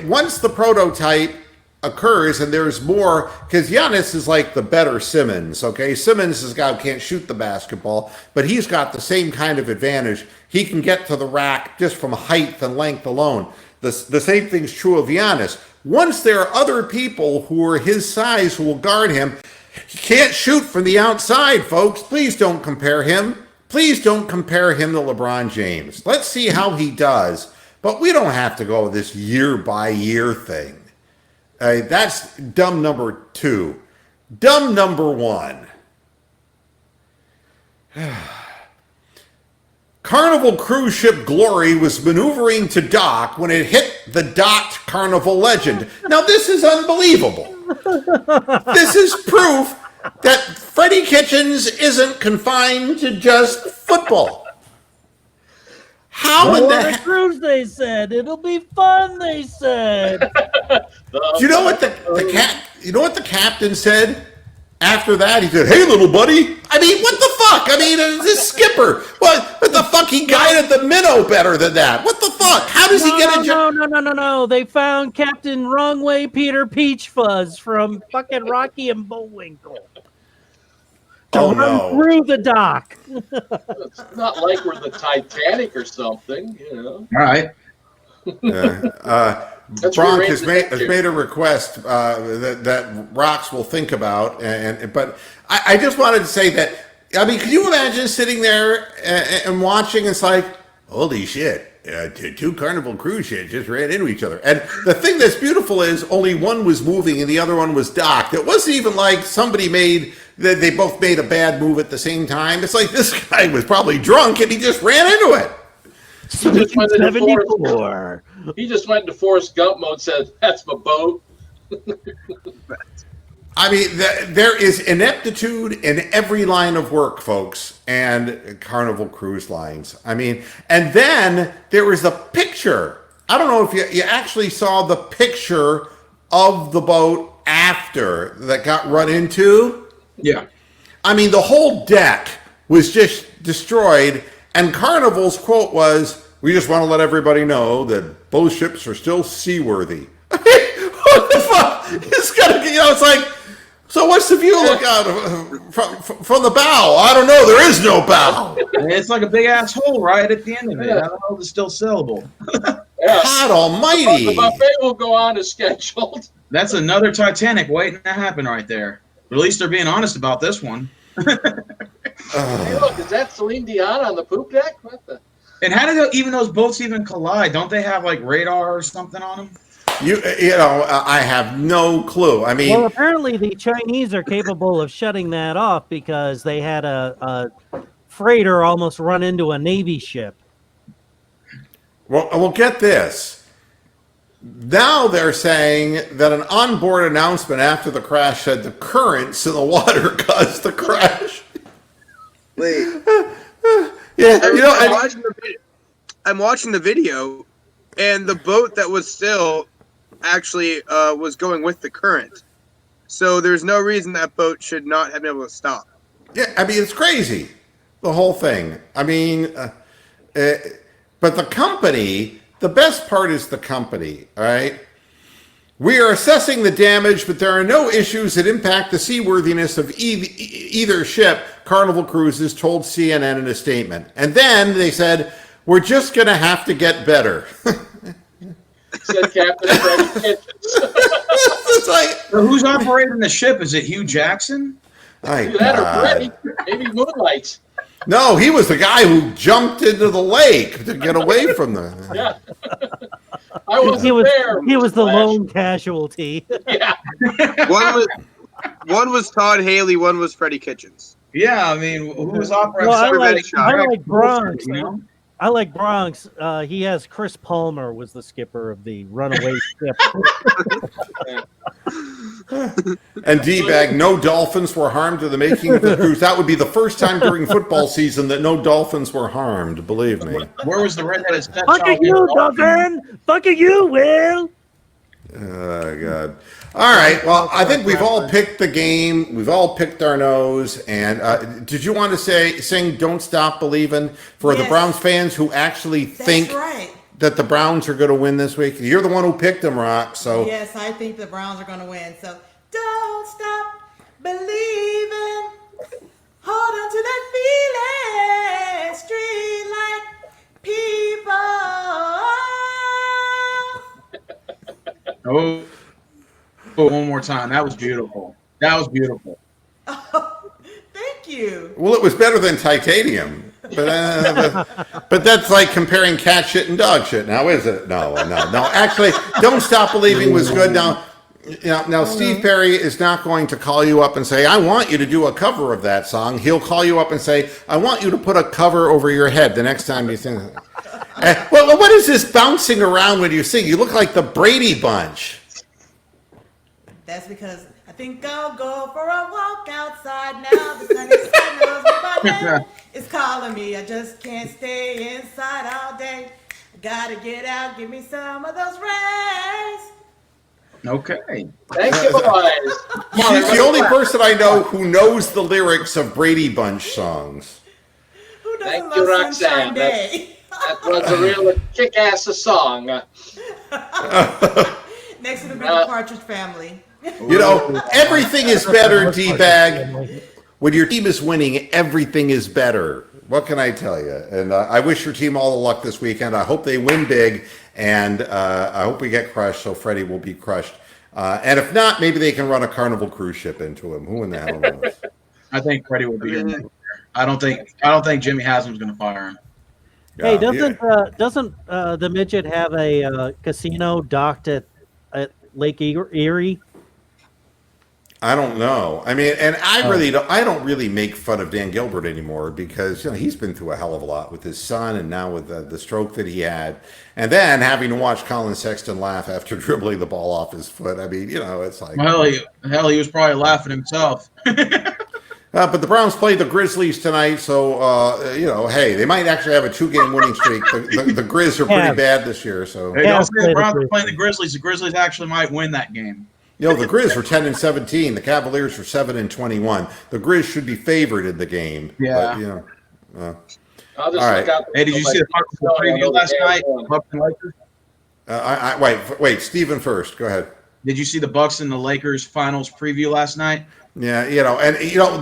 once the prototype occurs and there's more, because Giannis is like the better Simmons, okay? Simmons can't shoot the basketball, but he's got the same kind of advantage. He can get to the rack just from height and length alone. The same thing's true of Giannis. Once there are other people who are his size who will guard him, he can't shoot from the outside, folks. Please don't compare him. Please don't compare him to LeBron James. Let's see how he does. But we don't have to go with this year-by-year thing. That's dumb number 2. Dumb number 1. Carnival cruise ship Glory was maneuvering to dock when it hit the docked Carnival Legend. Now, this is unbelievable. This is proof that Freddie Kitchens isn't confined to just football. How in the cruise? They said it'll be fun. They said. Do you know what the captain said? After that, he said, "Hey, little buddy." I mean, what the fuck? I mean, this skipper. What the fuck? He guided the minnow better than that. What the fuck? How does he get a job? No. They found Captain Wrongway Peter Peachfuzz from fucking Rocky and Bullwinkle. Oh, no. Through the dock. It's not like we're the Titanic or something, All right. Bronk has made a request that Rocks will think about, but I just wanted to say that, I mean, can you imagine sitting there and watching? It's like, holy shit, two Carnival cruise ships just ran into each other. And the thing that's beautiful is only one was moving and the other one was docked. It wasn't even like somebody they both made a bad move at the same time. It's like this guy was probably drunk and he just ran into it. He just went into 74. He just went into Forrest Gump mode and said, "That's my boat." I mean, there is ineptitude in every line of work, folks, and Carnival Cruise Lines. I mean, and then there was a picture. I don't know if you actually saw the picture of the boat after that got run into. Yeah. I mean, the whole deck was just destroyed, and Carnival's quote was, "We just want to let everybody know that both ships are still seaworthy." What the fuck? It's gotta, it's like, so what's the view look out from the bow? I don't know. There is no bow. It's like a big ass hole right at the end of it. I don't know if it's still sellable. Yeah. God almighty. The buffet will go on as scheduled. That's another Titanic waiting to happen right there. But at least they're being honest about this one. Hey, look, is that Celine Dion on the poop deck? What the? And how do even those boats even collide? Don't they have like radar or something on them? You know, I have no clue. I mean, Well, apparently the Chinese are capable of shutting that off because they had a freighter almost run into a Navy ship. well, get this. Now they're saying that an onboard announcement after the crash said the currents in the water caused the crash. Wait, Yeah, you know, I'm watching the video, and the boat that was still actually was going with the current. So there's no reason that boat should not have been able to stop. yeah, I mean, it's crazy, the whole thing. I mean, but the company, the best part is the company, all right? We are assessing the damage, but there are no issues that impact the seaworthiness of either ship, Carnival Cruises told CNN in a statement. And then they said, we're just going to have to get better. Said Captain Freddie Kitchens. It's like, So who's operating the ship? Is it Hugh Jackson? my Either that or God. Freddie. Maybe Moonlights. No, he was the guy who jumped into the lake to get away from the... Yeah. I wasn't there. He was the Flash. lone casualty. Yeah. One was Todd Haley, one was Freddie Kitchens. Yeah, I mean, who was operating? Well, Everybody I like Bronx. You know? I like Bronx. He has Chris Palmer was the skipper of the runaway ship. And D-bag, no dolphins were harmed in the making of the cruise. That would be the first time during football season that no dolphins were harmed, believe me. Where was the redheaded stepchild? Fucking you, Duncan! Fucking you, Will! Oh, God. All right. Well, I think we've all picked the game. We've all picked our nose. And did you want to sing Don't Stop Believing for the Yes. Browns fans who actually That's think right. that the Browns are going to win this week? You're the one who picked them, Rock. So Yes, I think the Browns are going to win. So don't stop believing. Hold on to that feeling. Street like people. Oh, one more time. That was beautiful. That was beautiful. Thank you. well, it was better than Titanium. But that's like comparing cat shit and dog shit now, is it? No. Actually, Don't Stop Believing was good. Now, Steve Perry is not going to call you up and say, I want you to do a cover of that song. He'll call you up and say, I want you to put a cover over your head the next time you sing it. Well, what is this bouncing around when you sing? You look like the Brady Bunch. That's because I think I'll go for a walk outside now. The sunny side knows me by name. It's calling me. I just can't stay inside all day. Gotta get out, give me some of those rays. Okay. Thank you, boys. She's the only person I know who knows the lyrics of Brady Bunch songs. Who doesn't Thank love you, Roxanne. Sunshine Day? That was a real kick-ass song. Next it'll be the Partridge Family. You know, everything is better, D-bag. When your team is winning, everything is better. What can I tell you? And I wish your team all the luck this weekend. I hope they win big, and I hope we get crushed, so Freddie will be crushed. And if not, maybe they can run a Carnival cruise ship into him. Who in the hell knows? I think Freddie will be in there. I don't think Jimmy Haslam's going to fire him. Hey, Yeah. doesn't the midget have a casino docked at Lake Erie? I don't know. I mean, and I Oh. really don't. I don't really make fun of Dan Gilbert anymore because he's been through a hell of a lot with his son, and now with the stroke that he had, and then having to watch Colin Sexton laugh after dribbling the ball off his foot. I mean, it's like. Well, he was probably laughing himself. But the Browns play the Grizzlies tonight, so hey, they might actually have a 2-game winning streak. The Grizz are pretty Yeah. bad this year, so Hey, Yeah, don't say play the the Browns are Grizzlies. playing the Grizzlies. The Grizzlies actually might win that game. the Grizz are 10-17. The Cavaliers are 7-21. The Grizz should be favored in the game. Yeah. But, I'll just All look right. out. Hey, did you see the Bucks preview last night? Bucks and Lakers? wait, Steven first. Go ahead. Did you see the Bucks and the Lakers finals preview last night? Yeah,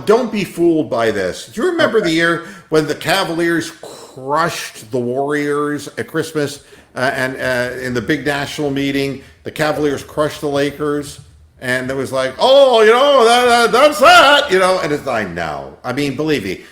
don't be fooled by this. Do you remember the year when the Cavaliers crushed the Warriors at Christmas and in the big national meeting, the Cavaliers crushed the Lakers, and it was like, that's that, and it's like, no. I mean, believe me,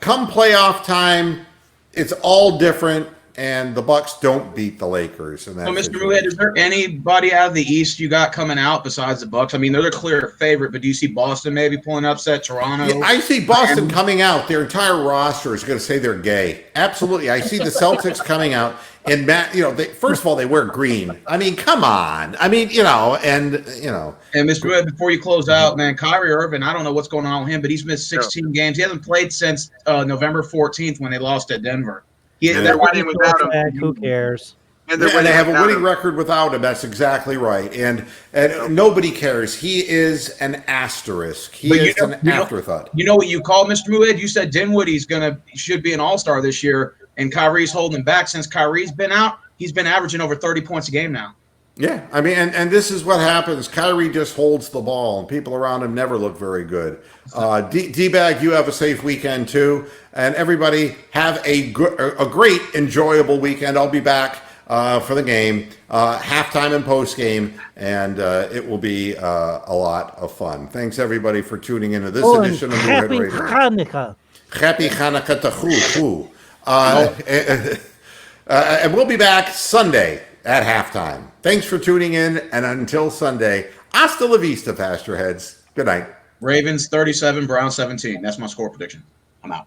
come playoff time, it's all different. And the Bucks don't beat the Lakers. And So, Mr. Muhead, is there anybody out of the East you got coming out besides the Bucks? I mean, they're the clear favorite, but do you see Boston maybe pulling upset Toronto? I see Boston coming out. Their entire roster is going to say they're gay. Absolutely. I see the Celtics coming out. And, first of all, they wear green. I mean, come on. I mean, And Mr. Muhead, before you close out, man, Kyrie Irving, I don't know what's going on with him, but he's missed 16 games. He hasn't played since November 14th when they lost at Denver. They're winning without him. Heck, who cares? And they have a without winning him. record without him. That's exactly right. And nobody cares. He is an asterisk. He is an afterthought. You know what you called Mr. Muhead? You said Dinwiddie's should be an all-star this year, and Kyrie's holding him back. Since Kyrie's been out, he's been averaging over 30 points a game now. Yeah, I mean, and this is what happens. Kyrie just holds the ball, and people around him never look very good. D-Bag, you have a safe weekend, too. And everybody have a great, enjoyable weekend. I'll be back for the game, halftime and postgame, and it will be a lot of fun. Thanks, everybody, for tuning into this edition of Muhead Happy Radio. Hanukkah. Happy Hanukkah to who. And we'll be back Sunday at halftime. Thanks for tuning in, and until Sunday, hasta la vista, Pastor Heads. Good night. Ravens 37, Browns 17. That's my score prediction. I'm out.